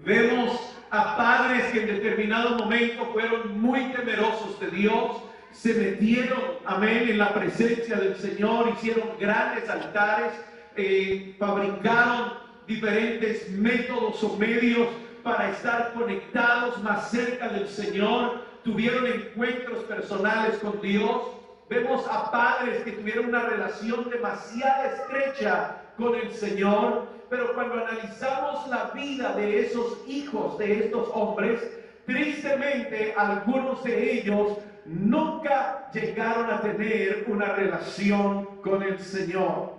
Vemos a padres que en determinado momento fueron muy temerosos de Dios, se metieron, amén, en la presencia del Señor, hicieron grandes altares, fabricaron diferentes métodos o medios para estar conectados más cerca del Señor, tuvieron encuentros personales con Dios. Vemos a padres que tuvieron una relación demasiado estrecha con el Señor, pero cuando analizamos la vida de esos hijos, de estos hombres, tristemente algunos de ellos nunca llegaron a tener una relación con el Señor.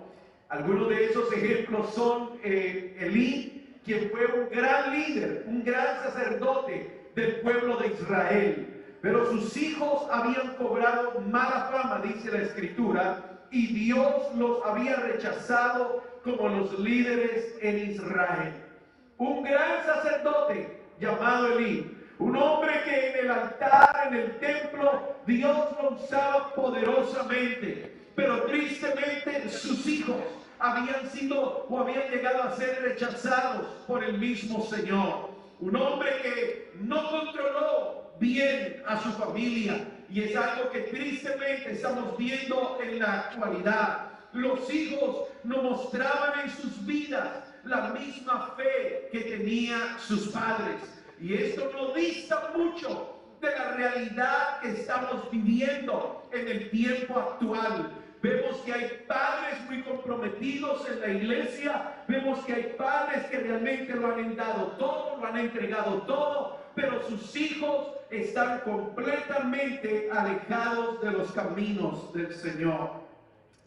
Algunos de esos ejemplos son Elí, quien fue un gran líder, un gran sacerdote del pueblo de Israel. Pero sus hijos habían cobrado mala fama, dice la Escritura, y Dios los había rechazado como los líderes en Israel. Un gran sacerdote llamado Elí, un hombre que en el altar, en el templo, Dios lo usaba poderosamente, pero tristemente sus hijos habían sido o habían llegado a ser rechazados por el mismo Señor. Un hombre que no controló bien a su familia, y es algo que tristemente estamos viendo en la actualidad. Los hijos no mostraban en sus vidas la misma fe que tenían sus padres, y esto no dista mucho de la realidad que estamos viviendo en el tiempo actual. Vemos que hay padres muy comprometidos en la iglesia, vemos que hay padres que realmente lo han dado todo, lo han entregado todo, pero sus hijos están completamente alejados de los caminos del Señor.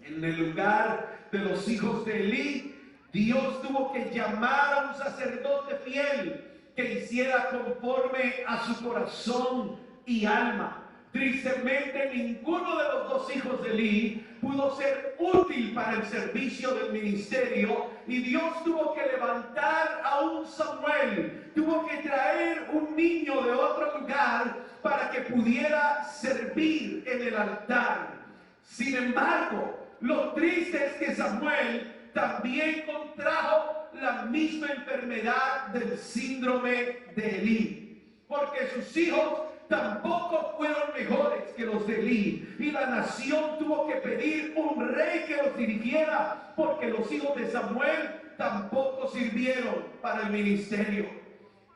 En el lugar de los hijos de Elí, Dios tuvo que llamar a un sacerdote fiel que hiciera conforme a su corazón y alma. Tristemente, ninguno de los dos hijos de Elí pudo ser útil para el servicio del ministerio, y Dios tuvo que levantar a un Samuel, tuvo que traer un niño de otro lugar para que pudiera servir en el altar. Sin embargo, lo triste es que Samuel también contrajo la misma enfermedad del síndrome de Elí, porque sus hijos tampoco fueron mejores que los de Elí, y la nación tuvo que pedir un rey que los dirigiera, porque los hijos de Samuel tampoco sirvieron para el ministerio.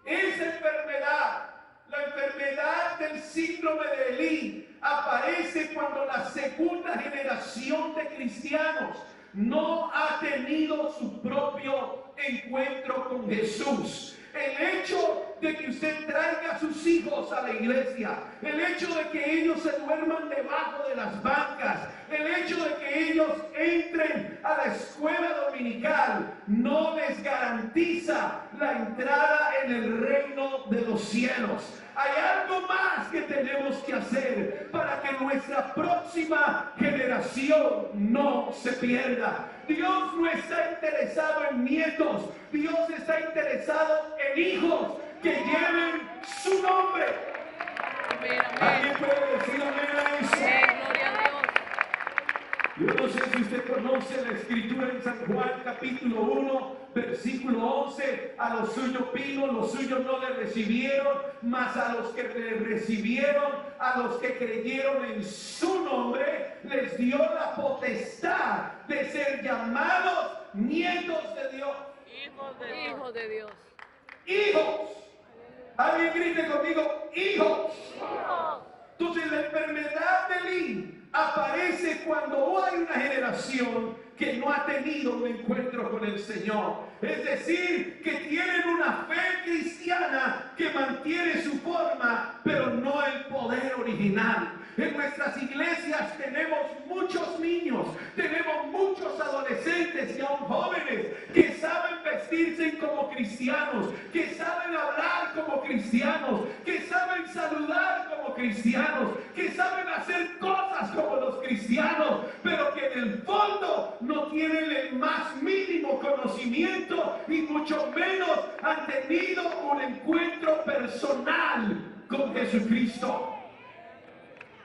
Esa enfermedad, la enfermedad del síndrome de Elí, aparece cuando la segunda generación de cristianos no ha tenido su propio encuentro con Jesús. El hecho de que usted traiga a sus hijos a la iglesia, el hecho de que ellos se duerman debajo de las bancas, el hecho de que ellos entren a la escuela dominical, no les garantiza la entrada en el reino de los cielos. Hay algo más que tenemos que hacer para que nuestra próxima generación no se pierda. Dios no está interesado en nietos, Dios está interesado en hijos que lleven su nombre. ¿Alguien puede decir amén a eso? Gloria a Dios. Yo no sé si usted conoce la escritura en San Juan capítulo 1, versículo 11. A los suyos vino, los suyos no le recibieron, mas a los que le recibieron, a los que creyeron en su nombre, les dio la potestad de ser llamados nietos de Dios. Hijos de Dios. Hijos. Alguien grite conmigo, hijos. Hijos. Entonces la enfermedad de Elí aparece cuando hay una generación que no ha tenido un encuentro con el Señor. Es decir, que tienen una fe cristiana que mantiene su forma, pero no el poder original. En nuestras iglesias tenemos muchos niños, tenemos muchos adolescentes y aún jóvenes que saben vestirse como cristianos, que saben hablar como cristianos, que saben saludar como cristianos, que saben hacer cosas como los cristianos, pero que en el fondo no tienen el más mínimo conocimiento y mucho menos han tenido un encuentro personal con Jesucristo.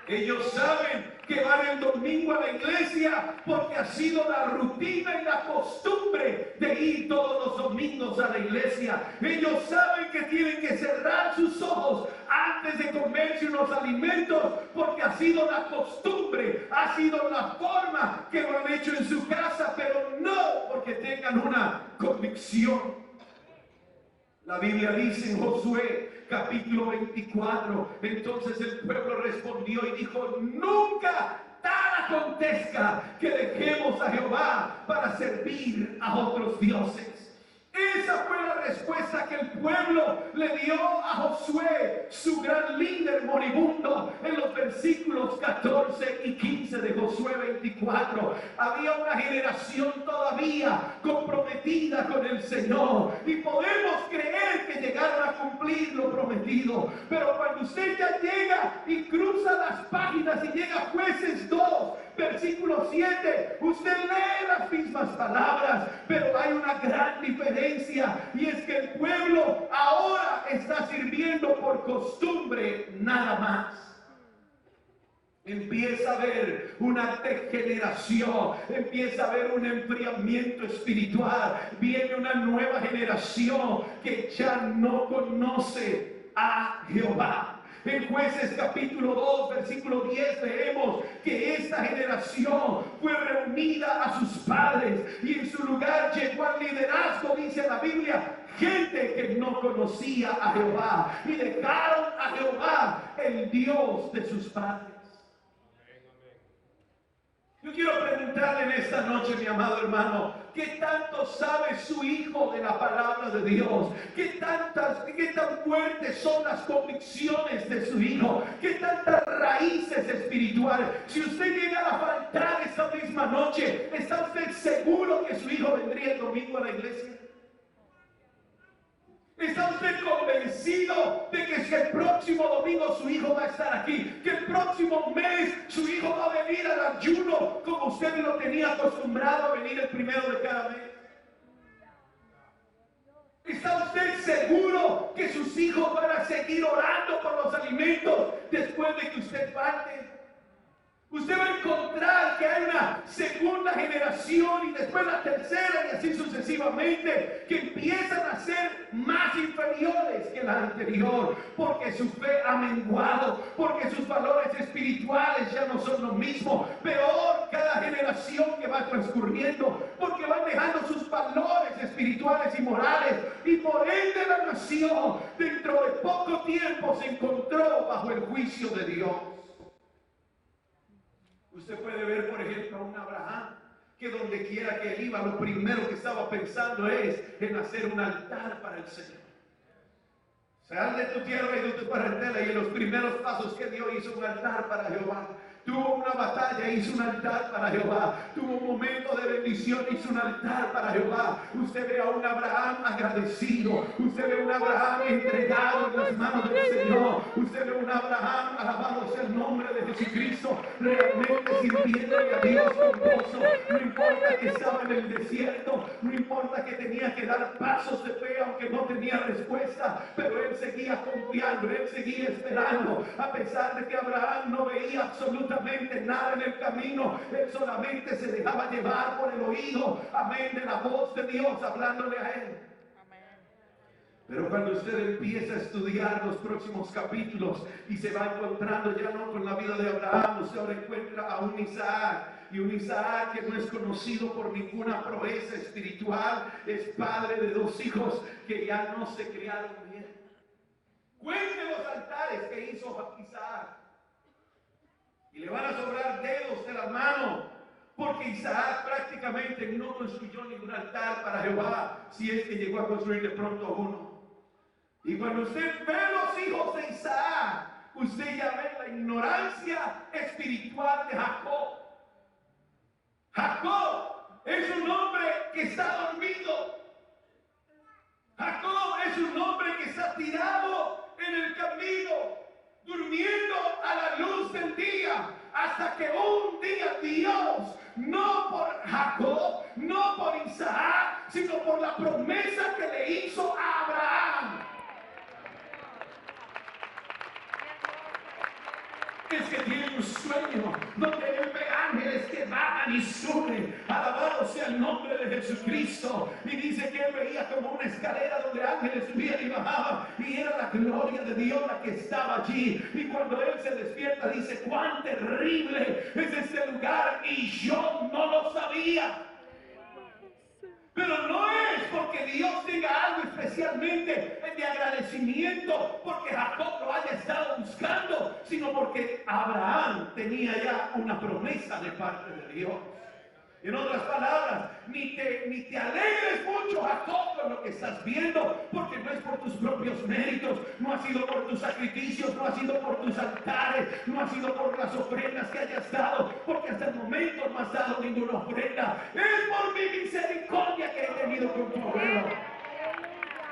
Ellos saben que van el domingo a la iglesia porque ha sido la rutina y la costumbre de ir todos los domingos a la iglesia. Ellos saben que tienen que cerrar sus ojos antes de comerse unos alimentos porque ha sido la costumbre, ha sido la forma que lo han hecho en su casa, pero no porque tengan una convicción. La Biblia dice en Josué capítulo 24, entonces el pueblo respondió y dijo: nunca tal acontezca que dejemos a Jehová para servir a otros dioses. Esa fue la respuesta que el pueblo le dio a Josué, su gran líder moribundo, en los versículos 14 y 15 de Josué 24. Había una generación todavía comprometida con el Señor y podemos creer que llegaron a cumplir lo prometido. Pero cuando usted ya llega y cruza las páginas y llega a Jueces 2, versículo 7, usted lee las mismas palabras, pero hay una gran diferencia, y es que el pueblo ahora está sirviendo por costumbre nada más. Empieza a haber una degeneración, empieza a haber un enfriamiento espiritual, viene una nueva generación que ya no conoce a Jehová. En Jueces capítulo 2, versículo 10 leemos que esta generación fue reunida a sus padres y en su lugar llegó al liderazgo, dice la Biblia, gente que no conocía a Jehová y dejaron a Jehová, el Dios de sus padres. Yo quiero preguntarle en esta noche, mi amado hermano, ¿qué tanto sabe su hijo de la palabra de Dios? ¿Qué tan fuertes son las convicciones de su hijo? ¿Qué tantas raíces espirituales? Si usted llega a faltar esta misma noche, ¿está usted seguro que su hijo vendría el domingo a la iglesia? ¿Está usted convencido de que el próximo domingo su hijo va a estar aquí? ¿Que el próximo mes su hijo va a venir al ayuno como usted lo tenía acostumbrado a venir el primero de cada mes? ¿Está usted seguro que sus hijos van a seguir orando por los alimentos después de que usted falte? Usted va a encontrar que hay una segunda generación y después la tercera y así sucesivamente, que empiezan a ser más inferiores que la anterior, porque su fe ha menguado, porque sus valores espirituales ya no son lo mismo. Peor cada generación que va transcurriendo, porque van dejando sus valores espirituales y morales, y por ende la nación dentro de poco tiempo se encontró bajo el juicio de Dios. Usted puede ver, por ejemplo, a un Abraham que donde quiera que él iba, lo primero que estaba pensando es en hacer un altar para el Señor. Sal de tu tierra y de tu parentela, y en los primeros pasos que dio hizo un altar para Jehová. Tuvo una batalla, hizo un altar para Jehová. Tuvo un momento de bendición, hizo un altar para Jehová. Usted ve a un Abraham agradecido. Usted ve a un Abraham entregado en las manos del Señor. Usted ve a un Abraham, alabado sea el nombre de Jesucristo, realmente sirviéndole a Dios con gozo. No importa que estaba en el desierto, no importa que tenía que dar pasos de fe aunque no tenía respuesta, pero él seguía confiando, él seguía esperando, a pesar de que Abraham no veía absolutamente nada en el camino. Él solamente se dejaba llevar por el oído, amén, de la voz de Dios hablándole a él. Pero cuando usted empieza a estudiar los próximos capítulos y se va encontrando ya no con la vida de Abraham, usted ahora encuentra a un Isaac, y un Isaac que no es conocido por ninguna proeza espiritual, es padre de 2 hijos que ya no se criaron bien. Cuente los altares que hizo Isaac y le van a sobrar dedos de la mano, porque Isaac prácticamente no construyó ningún altar para Jehová, si es que llegó a construir de pronto uno. Y cuando usted ve los hijos de Isaac, usted ya ve la ignorancia espiritual de Jacob. Jacob es un hombre que está dormido. Jacob es un hombre que está tirado en el camino, durmiendo a la luz del día, hasta que un día Dios, no por Jacob, no por Isaac, sino por la promesa que le hizo a Abraham. Es que tienen sueño, donde él ve ángeles que bajan y suben. Alabado sea el nombre de Jesucristo. Y dice que él veía como una escalera donde ángeles subían y bajaban, y era la gloria de Dios la que estaba allí. Y cuando él se despierta dice: cuán terrible es este lugar, y yo no lo sabía. Pero no es porque Dios tenga algo especialmente de agradecimiento porque Jacob lo haya estado buscando, sino porque Abraham tenía ya una promesa de parte de Dios. En otras palabras, ni te alegres mucho, Jacob, con lo que estás viendo, porque no es por tus propios méritos, no ha sido por tus sacrificios, no ha sido por tus altares, no ha sido por las ofrendas que hayas dado, porque hasta el momento no has dado ninguna ofrenda. Es por mi misericordia que he tenido con tu abuelo.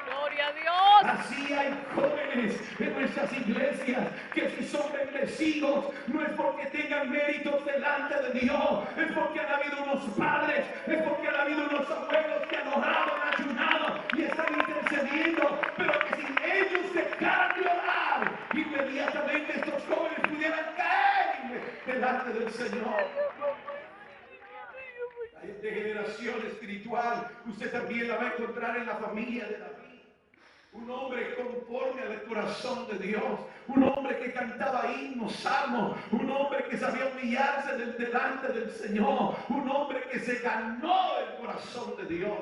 Gloria a Dios. Así hay jóvenes en nuestras iglesias que si son bendecidos no es porque tengan méritos delante de Dios, es porque han habido unos padres, es porque han habido unos abuelos que han orado, han ayunado y están intercediendo, pero que si ellos dejaran de orar, inmediatamente estos jóvenes pudieran caer delante del Señor. La degeneración espiritual usted también la va a encontrar en la familia de David. Un hombre conforme al corazón de Dios, un hombre que cantaba himnos, salmos, un hombre que sabía humillarse delante del Señor, un hombre que se ganó el corazón de Dios.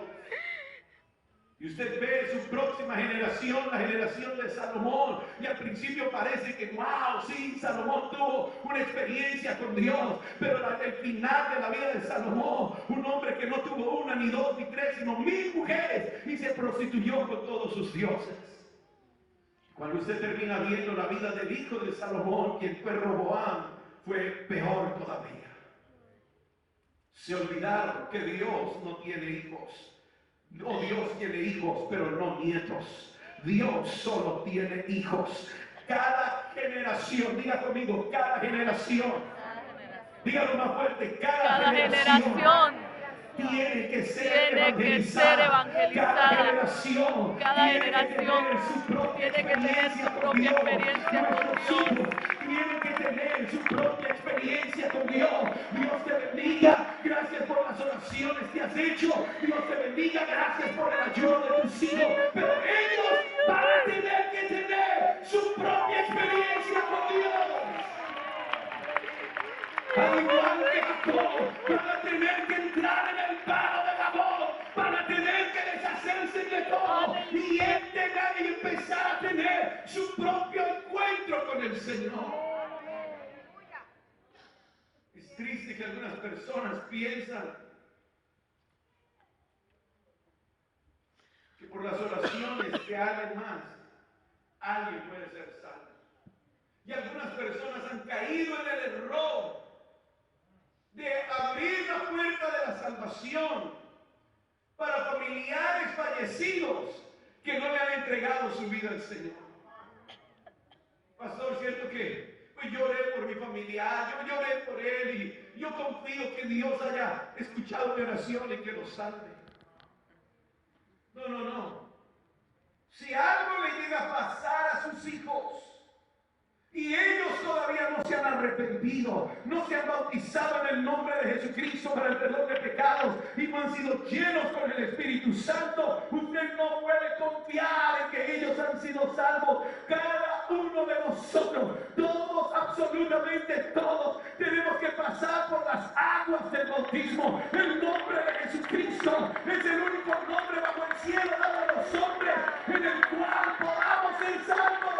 Y usted ve su próxima generación, la generación de Salomón, y al principio parece que, wow, sí, Salomón tuvo una experiencia con Dios, pero el final de la vida de Salomón, un hombre que no tuvo una, ni dos, ni tres, sino 1000 mujeres, y se prostituyó con todos sus dioses. Cuando usted termina viendo la vida del hijo de Salomón, quien fue Roboam, fue peor todavía. Se olvidaron que Dios no tiene hijos. No, Dios tiene hijos, pero no nietos. Dios solo tiene hijos. Cada generación, diga conmigo, cada generación. Dígalo más fuerte, cada generación tiene que ser evangelizada. Cada generación tiene que tener su propia experiencia con Dios. Nuestros hijos tienen que tener su propia experiencia con Dios. Dios te bendiga. Gracias por las oraciones que has hecho. Dios te bendiga. Gracias por el ayuno de tus hijos. Pero ellos van a tener que tener su propia experiencia con Dios. Al igual que Jacob, van a tener que entrar en el palo de Gabón, van a tener que deshacerse de todo y entregar y empezar a tener su propio encuentro con el Señor. Es triste que algunas personas piensan que por las oraciones de alguien más, alguien puede ser salvo. Y algunas personas han caído en el error de abrir la puerta de la salvación para familiares fallecidos que no le han entregado su vida al Señor. Pastor, ¿cierto que pues lloré por mi familiar, yo lloré por él y yo confío que Dios haya escuchado mi oración y que lo salve? No. Si algo le llega a pasar a sus hijos, y ellos todavía no se han arrepentido, no se han bautizado en el nombre de Jesucristo para el perdón de pecados y no han sido llenos con el Espíritu Santo, usted no puede confiar en que ellos han sido salvos. Cada uno de nosotros, todos, absolutamente todos, tenemos que pasar por las aguas del bautismo. El nombre de Jesucristo es el único nombre bajo el cielo dado a los hombres en el cual podamos ser salvos.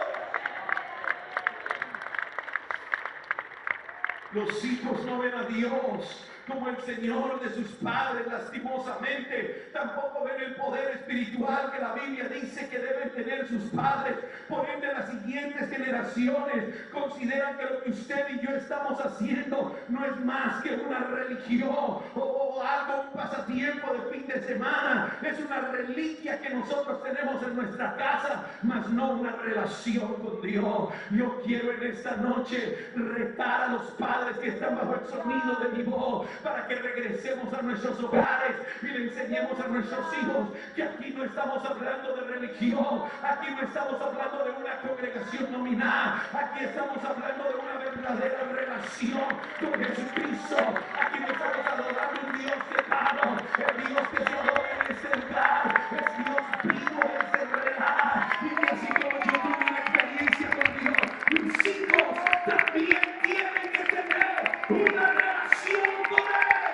Los hijos no ven a Dios como el Señor de sus padres, lastimosamente. Tampoco ven el poder espiritual que la Biblia dice que deben tener sus padres. Por ende, las siguientes generaciones consideran que lo que usted y yo estamos haciendo no es más que una religión o algo, un pasatiempo de fin de semana, es una reliquia que nosotros tenemos en nuestra casa, mas no una relación con Dios. Yo quiero en esta noche retar a los padres que están bajo el sonido de mi voz para que regresemos a nuestros hogares y le enseñemos a nuestros hijos que aquí no estamos hablando de religión, aquí no estamos hablando de una congregación nominal, aquí estamos hablando de una verdadera relación con Jesucristo. Aquí no estamos adorando un Dios cercano, el Dios que se adora en este lugar es Dios vivo, es real. Y así como yo tuve una experiencia con Dios, mis hijos también tienen que tener una relación con Él.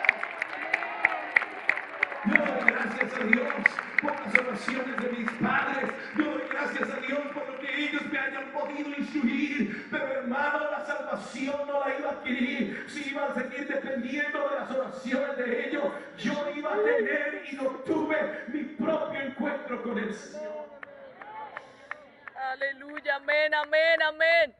Yo doy gracias a Dios por las oraciones de mis padres. Yo doy gracias a Dios por lo que ellos me hayan podido instruir. Pero hermano, la salvación no la iba a adquirir si iba a seguir dependiendo de las oraciones de ellos. Yo iba a tener y no tuve mi propio encuentro con el Señor. Aleluya, amén, amén, amén.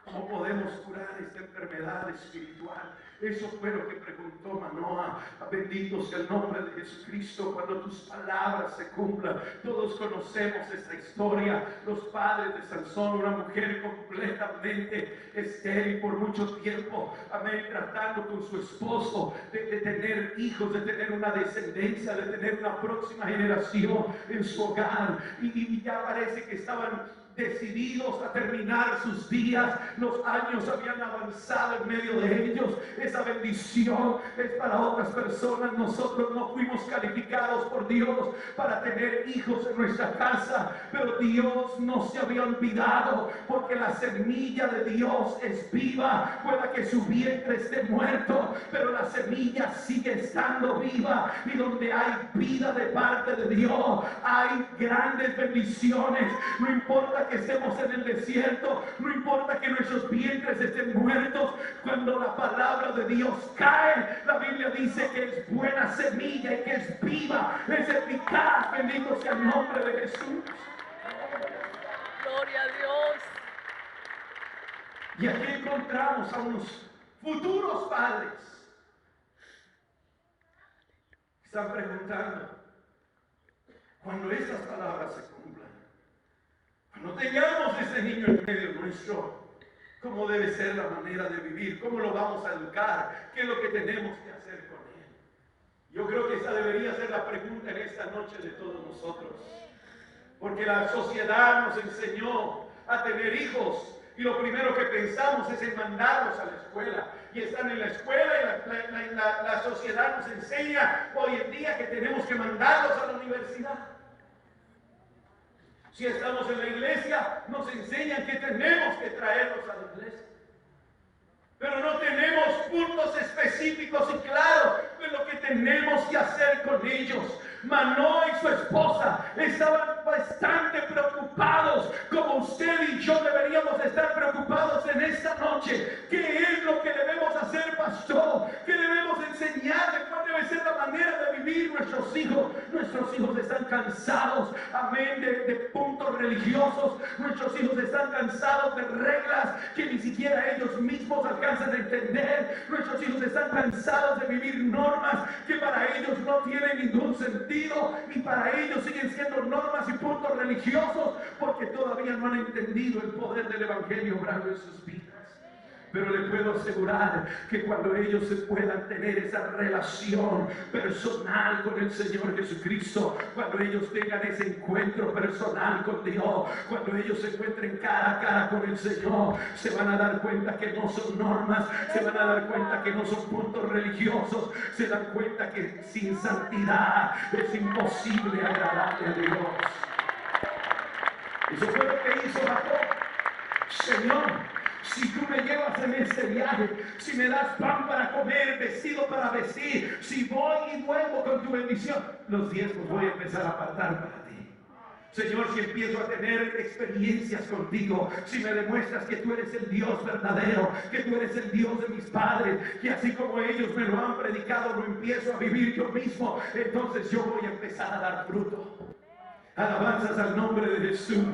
¿Cómo podemos curar esta enfermedad espiritual? Eso fue lo que preguntó Manoah. Bendito sea el nombre de Jesucristo cuando tus palabras se cumplan. Todos conocemos esta historia. Los padres de Sansón, una mujer completamente estéril por mucho tiempo, amén, tratando con su esposo de tener hijos, de tener una descendencia, de tener una próxima generación en su hogar. Y ya parece que estaban decididos a terminar sus días. Los años habían avanzado en medio de ellos. Esa bendición es para otras personas. Nosotros no fuimos calificados por Dios para tener hijos en nuestra casa, pero Dios no se había olvidado, porque la semilla de Dios es viva. Pueda que su vientre esté muerto, pero la semilla sigue estando viva, y donde hay vida de parte de Dios hay grandes bendiciones. No importa que estemos en el desierto, no importa que nuestros vientres estén muertos, cuando la palabra de Dios cae, la Biblia dice que es buena semilla y que es viva, es eficaz. Bendito sea el nombre de Jesús. Gloria a Dios. Y aquí encontramos a unos futuros padres que están preguntando, cuando estas palabras se cumplan, cuando tengamos ese niño en medio nuestro, ¿cómo debe ser la manera de vivir? ¿Cómo lo vamos a educar? ¿Qué es lo que tenemos que hacer con él? Yo creo que esa debería ser la pregunta en esta noche de todos nosotros. Porque la sociedad nos enseñó a tener hijos y lo primero que pensamos es en mandarlos a la escuela. Y están en la escuela y la sociedad nos enseña hoy en día que tenemos que mandarlos a la universidad. Si estamos en la iglesia, nos enseñan que tenemos que traerlos a la iglesia. Pero no tenemos puntos específicos y claros de lo que tenemos que hacer con ellos. Manoah y su esposa estaban bastante preocupados, como usted y yo deberíamos estar preocupados en esta noche. ¿Qué es lo que debemos hacer, pastor? ¿Qué debemos enseñarle? ¿Cuál debe ser la manera de vivir nuestros hijos? Nuestros hijos están cansados, amén, de puntos religiosos. Nuestros hijos están cansados de reglas que ni siquiera ellos mismos alcanzan a entender. Nuestros hijos están cansados de vivir normas que para ellos no tienen ningún sentido, y para ellos siguen siendo normas y puntos religiosos, porque todavía no han entendido el poder del evangelio obrando en sus vidas. Pero le puedo asegurar que cuando ellos se puedan tener esa relación personal con el Señor Jesucristo, cuando ellos tengan ese encuentro personal con Dios, cuando ellos se encuentren cara a cara con el Señor, se van a dar cuenta que no son normas, se van a dar cuenta que no son puntos religiosos, se dan cuenta que sin santidad es imposible agradarle a Dios. Eso fue lo que hizo Jacob. Señor, si tú me llevas en este viaje, si me das pan para comer, vestido para vestir, si voy y vuelvo con tu bendición, los diezmos voy a empezar a apartar para ti. Señor, si empiezo a tener experiencias contigo, si me demuestras que tú eres el Dios verdadero, que tú eres el Dios de mis padres, que así como ellos me lo han predicado, lo empiezo a vivir yo mismo, entonces yo voy a empezar a dar fruto. Alabanzas al nombre de Jesús.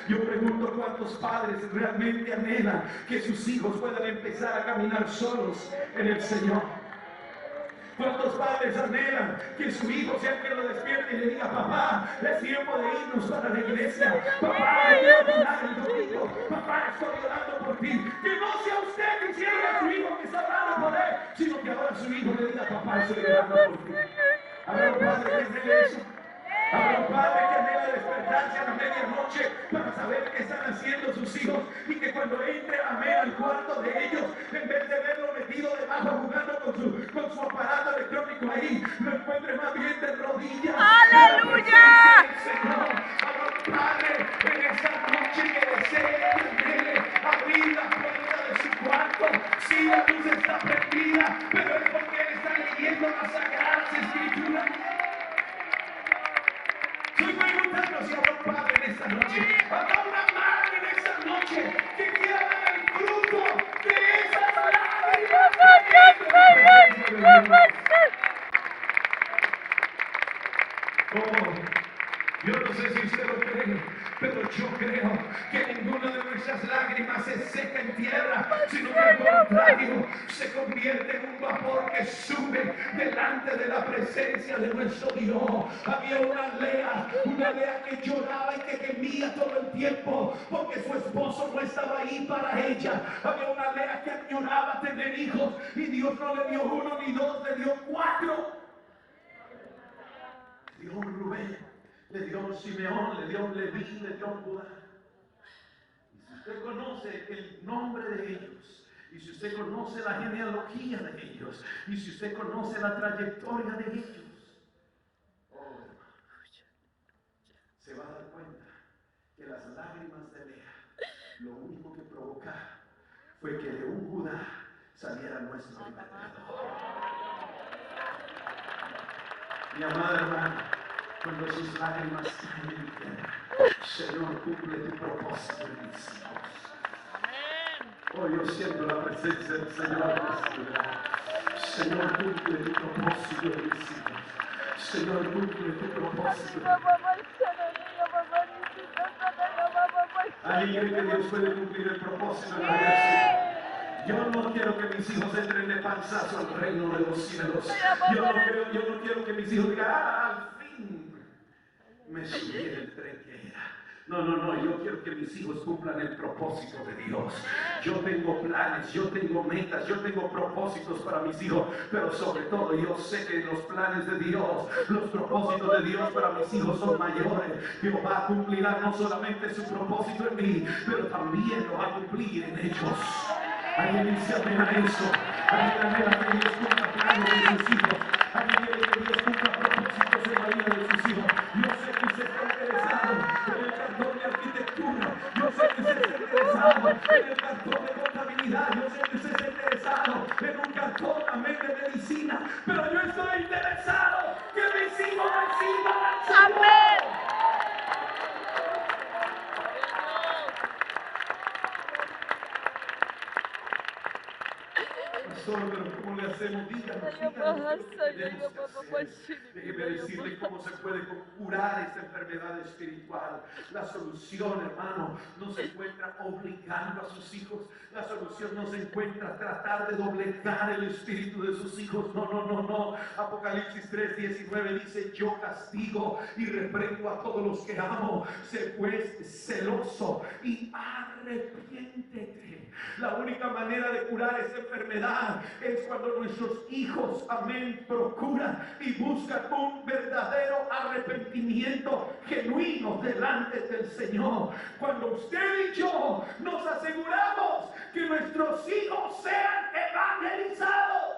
Yo pregunto cuántos padres realmente anhelan que sus hijos puedan empezar a caminar solos en el Señor. ¿Cuántos padres anhelan que su hijo sea que lo despierte y le diga, papá, es tiempo de irnos para la iglesia? Papá, me quiero cuidar el domingo. Papá, estoy orando por ti. Que no sea usted diciendo a su hijo que está orando por él, sino que ahora su hijo le diga, papá, estoy orando por ti. ¿Habrá un padre que anhele eso? Habrá un padre que anhela despertarse a la medianoche para saber qué están haciendo sus hijos y que cuando entre al cuarto de ellos, en vez de verlo metido debajo jugando con su aparato electrónico ahí, lo encuentre más bien de rodillas. ¡Aleluya! Señor, habrá un padre en esta noche que desee y anhele abrir la puerta de su cuarto. Si la luz está prendida, pero es porque él está leyendo las sagradas escrituras. Estoy preguntando si habrá un padre en esta noche, habrá una madre en esta noche que quiera ver el fruto de esas lágrimas. Oh, yo no sé si usted lo cree, pero yo creo que ninguna de nuestras lágrimas se seca en tierra, sino que al contrario se convierte en un vapor que sube delante de la presencia de nuestro Dios. Había una Lea que lloraba y que gemía todo el tiempo porque su esposo no estaba ahí para ella. Había una Lea que añoraba tener hijos y Dios no le dio uno ni dos, le dio 4. Le dio un Rubén, le dio un Simeón, le dio un Leví, le dio un Judá. Y si usted conoce el nombre de ellos, y si usted conoce la genealogía de ellos, y si usted conoce la trayectoria de ellos, oh hermano, se va a dar cuenta que las lágrimas de Lea, lo único que provocaron fue que de un Judá saliera nuestro libertador. Mi amada hermana, cuando sus lágrimas caen en tierra, Señor, cumple tu propósito en mis hijos. Oh, yo siento la presencia del Señor en esta ciudad. Señor, cumple tu propósito en mis hijos. Señor, cumple tu propósito. ¿Alguien cree que Dios puede cumplir el propósito en la vida? Yo no quiero que mis hijos entren de panzazo al reino de los cielos. Yo no quiero que mis hijos digan, al fin me subí en el tren que era. No, yo quiero que mis hijos cumplan el propósito de Dios. Yo tengo planes, yo tengo metas, yo tengo propósitos para mis hijos, pero sobre todo yo sé que los planes de Dios, los propósitos de Dios para mis hijos son mayores. Jehová cumplirá no solamente su propósito en mí, pero también lo va a cumplir en ellos. Alguien dice amén a eso. Alguien anhela que Dios cumpla planes de sus hijos. Alguien quiere que Dios cumpla propósitos en la vida de sus hijos. Yo sé que usted está interesado en el cartón de arquitectura. Yo sé que usted está interesado en el cartón de contabilidad. Yo sé que usted está interesado en un cartón, amén, de medicina. Pero yo estoy interesado que mis hijos reciban al Señor. Amén. Pero ¿cómo le hacemos? Díganos qué debemos hacer. Déjeme decirle cómo se puede curar esta enfermedad espiritual. La solución, hermano, no se encuentra obligando a sus hijos. La solución no se encuentra tratar de doblegar el espíritu de sus hijos. No. Apocalipsis 3:19 dice, yo castigo y reprendo a todos los que amo. Sé pues celoso y arrepiéntete. La única manera de curar esta enfermedad es cuando nuestros hijos, amén, procuran y buscan un verdadero arrepentimiento genuino delante del Señor. Cuando usted y yo nos aseguramos que nuestros hijos sean evangelizados.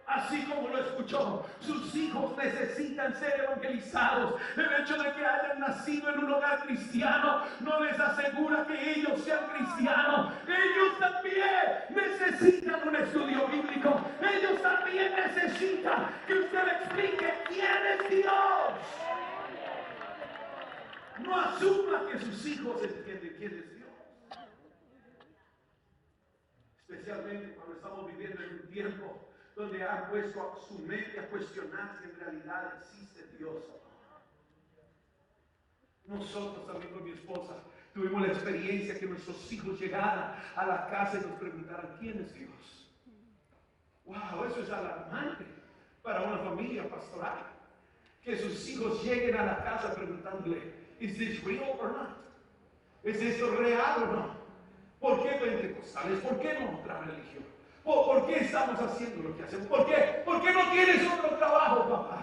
Así como lo escuchó, sus hijos necesitan ser evangelizados. El hecho de que hayan nacido en un hogar cristiano no les asegura que ellos sean cristianos. Ellos también necesitan un estudio bíblico. Ellos también necesitan que usted le explique quién es Dios. No asuma que sus hijos entienden quién es Dios. Especialmente cuando estamos viviendo en un tiempo donde han puesto su mente a cuestionar si en realidad existe Dios o no. Nosotros también con mi esposa tuvimos la experiencia que nuestros hijos llegaran a la casa y nos preguntaran ¿quién es Dios? Wow, eso es alarmante para una familia pastoral. Que sus hijos lleguen a la casa preguntándole, ¿is this real or not? ¿Es esto real o no? ¿Por qué pentecostales? ¿Por qué no otra religión? ¿Por qué estamos haciendo lo que hacemos? ¿Por qué no tienes otro trabajo, papá?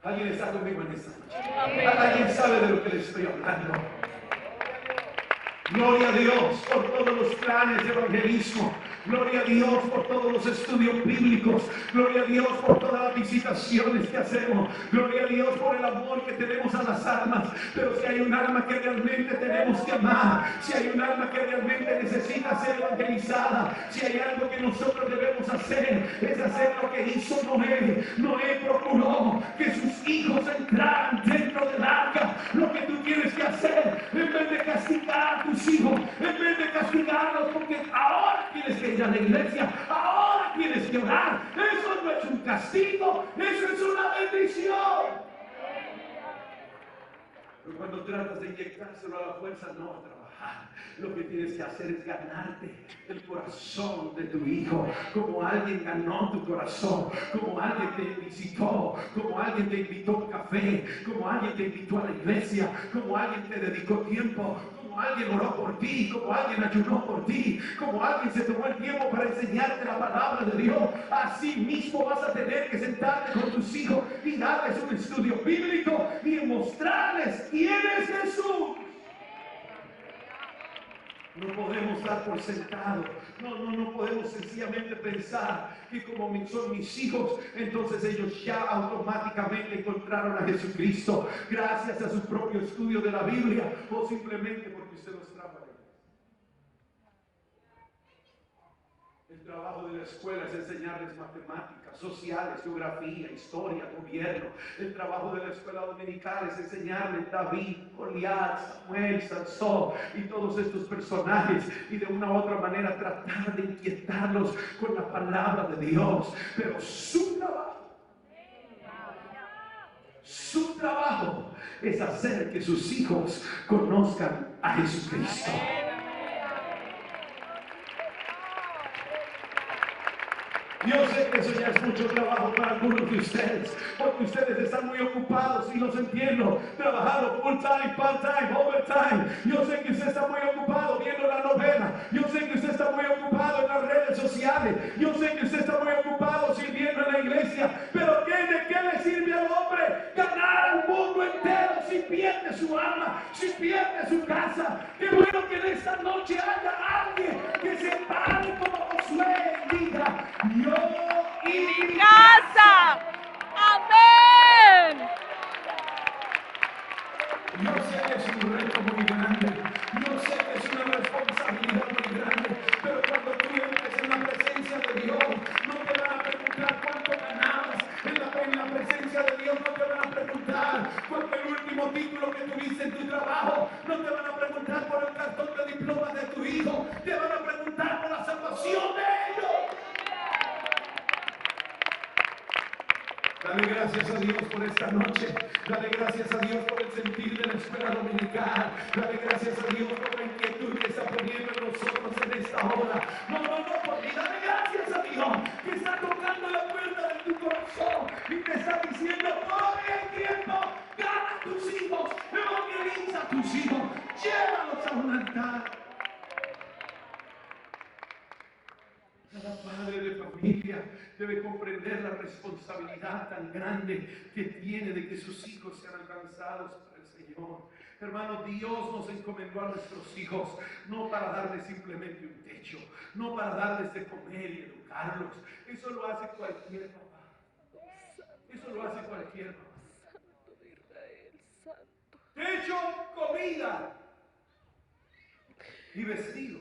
¿Alguien está conmigo en esta noche? ¿Alguien sabe de lo que le estoy hablando? Gloria a Dios por todos los planes de evangelismo. Gloria a Dios por todos los estudios bíblicos. Gloria a Dios por todas las visitaciones que hacemos. Gloria a Dios por el amor que tenemos a las almas. Pero si hay un alma que realmente tenemos que amar, si hay un alma que realmente necesita ser evangelizada, si hay algo que nosotros debemos hacer, es hacer lo que hizo Noé. Noé procuró que sus hijos entraran dentro del arca. Lo que tú tienes que hacer, en vez de castigar a tus hijos, en vez de castigarlos porque ahora tienes que ir a la iglesia, ahora tienes que orar, eso no es un castigo, eso es una bendición. Pero cuando tratas de inyectárselo a la fuerza, no va a trabajar. Lo que tienes que hacer es ganarte el corazón de tu hijo, como alguien ganó tu corazón, como alguien te visitó, como alguien te invitó a un café, como alguien te invitó a la iglesia, como alguien te dedicó tiempo, como alguien oró por ti, como alguien ayunó por ti, como alguien se tomó el tiempo para enseñarte la palabra de Dios. Así mismo vas a tener que sentarte con tus hijos y darles un estudio bíblico y mostrarles quién es Jesús. No podemos dar por sentado, no podemos sencillamente pensar que como son mis hijos, entonces ellos ya automáticamente encontraron a Jesucristo gracias a su propio estudio de la Biblia o simplemente porque usted los trajo a ellos. El trabajo de la escuela es enseñarles matemáticas, sociales, geografía, historia, gobierno. El trabajo de la escuela dominical es enseñarles David, Goliat, Samuel, Sansón y todos estos personajes y de una u otra manera tratar de inquietarlos con la palabra de Dios. Pero su trabajo es hacer que sus hijos conozcan a Jesucristo. Yo sé que eso ya es mucho trabajo para algunos de ustedes, porque ustedes están muy ocupados y los entiendo, trabajando full time, part time, overtime. Yo sé que usted está muy ocupado viendo la novela, yo sé que usted está muy ocupado en las redes sociales, yo sé que usted está muy ocupado sirviendo en la iglesia, pero ¿de qué le sirve al hombre ganar al mundo entero si pierde su alma, si pierde su casa? Qué bueno que en esta noche haya alguien que se pare como Josué y diga: yo y mi casa. Amén. Yo sé que es un reto muy grande, yo sé que es una responsabilidad muy grande, pero cuando tú entres en la presencia de Dios, no te van a preguntar cuánto ganabas. En la presencia de Dios no te van a preguntar cuál fue el último título que tuviste en tu trabajo, no te van a preguntar por el cartón de diploma de tu hijo, te van a preguntar por la salvación de ellos. Dale gracias a Dios por esta noche. Dale gracias a Dios por el sentir de la escuela dominical. Dale gracias a Dios por la inquietud que está poniendo en nosotros en esta hora. No por mí. Dale gracias a Dios que está tocando la puerta de tu corazón y te está diciendo: todavía hay tiempo. Gana a tus hijos. Evangeliza a tus hijos. Llévalos a un altar. Cada padre de familia debe comprender la responsabilidad tan grande que tiene de que sus hijos sean alcanzados por el Señor. Hermano, Dios nos encomendó a nuestros hijos no para darles simplemente un techo, no para darles de comer y educarlos. Eso lo hace cualquier papá. Eso lo hace cualquier papá. Santo de Israel, santo. Techo, comida y vestido.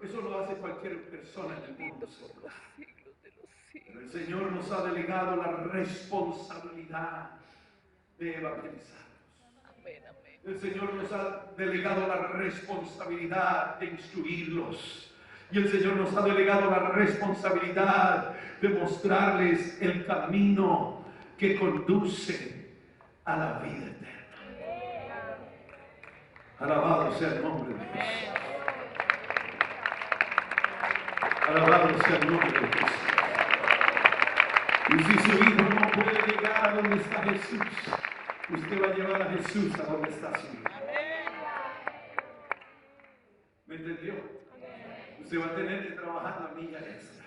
Eso lo hace cualquier persona en el mundo. Pero el Señor nos ha delegado la responsabilidad de evangelizarlos. El Señor nos ha delegado la responsabilidad de instruirlos. Y el Señor nos ha delegado la responsabilidad de mostrarles el camino que conduce a la vida eterna. Alabado sea el nombre de Dios. Alabado sea el nombre de Jesús. Y si su hijo no puede llegar a donde está Jesús, usted va a llevar a Jesús a donde está su hijo. ¿Me entendió? Usted va a tener que trabajar la milla extra.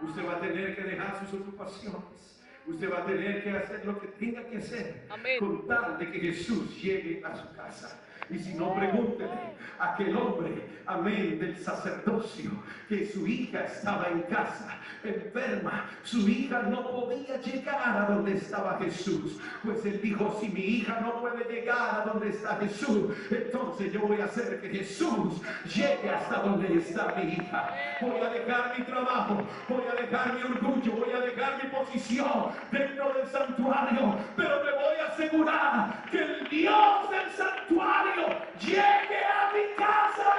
Usted va a tener que dejar sus ocupaciones. Usted va a tener que hacer lo que tenga que hacer. Amén. Con tal de que Jesús llegue a su casa. Y si no, pregúntele a aquel hombre, amén, del sacerdocio, que su hija estaba en casa, enferma. Su hija no podía llegar a donde estaba Jesús. Pues él dijo, si mi hija no puede llegar a donde está Jesús, entonces yo voy a hacer que Jesús llegue hasta donde está mi hija. Voy a dejar mi trabajo, voy a dejar mi orgullo, voy a dejar mi posición dentro del santuario, pero me voy a asegurar que el Dios del santuario llegue a mi casa.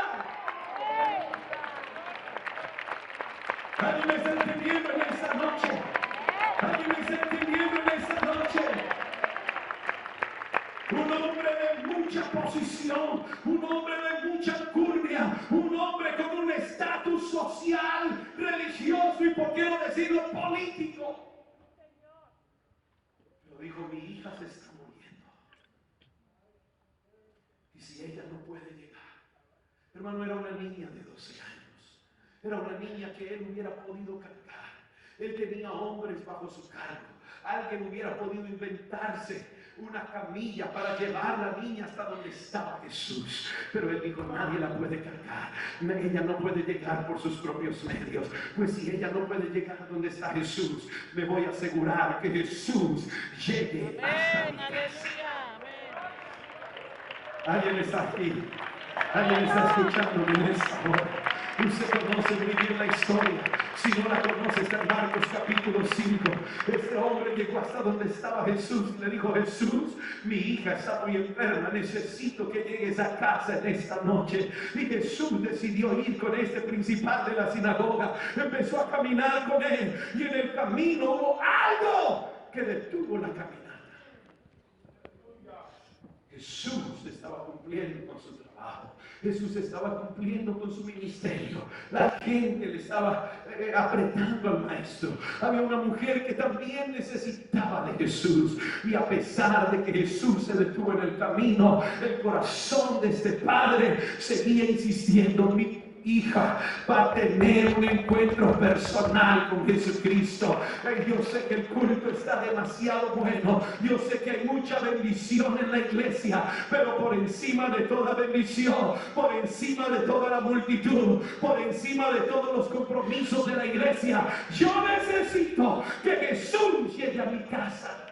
¿Alguien me está entendiendo en esta noche? ¿Alguien me está entendiendo en esta noche? Un hombre de mucha posición, un hombre de mucha alcurnia, un hombre con un estatus social, religioso y por qué no decirlo político. Pero dijo, mi hija se está muriendo. Y si ella no puede llegar, hermano, era una niña de 12 años. Era una niña que él hubiera podido cargar. Él tenía hombres bajo su cargo. Alguien hubiera podido inventarse una camilla para llevar a la niña hasta donde estaba Jesús. Pero él dijo, nadie la puede cargar. Ella no puede llegar por sus propios medios. Pues si ella no puede llegar a donde está Jesús, me voy a asegurar que Jesús llegue hasta mi casa. Alguien está aquí. Alguien está escuchando en esta hora. Usted conoce muy bien la historia. Si no la conoce, está en Marcos capítulo 5. Este hombre llegó hasta donde estaba Jesús y le dijo, Jesús, mi hija está muy enferma, necesito que llegues a casa en esta noche. Y Jesús decidió ir con este principal de la sinagoga. Empezó a caminar con él y en el camino hubo algo que detuvo la caminata. Jesús estaba cumpliendo con su trabajo. Jesús estaba cumpliendo con su ministerio. La gente le estaba apretando al maestro. Había una mujer que también necesitaba de Jesús. Y a pesar de que Jesús se detuvo en el camino, el corazón de este padre seguía insistiendo. Mi hija va a tener un encuentro personal con Jesucristo. Yo sé que el culto está demasiado bueno, yo sé que hay mucha bendición en la iglesia, pero por encima de toda bendición, por encima de toda la multitud, por encima de todos los compromisos de la iglesia, yo necesito que Jesús llegue a mi casa.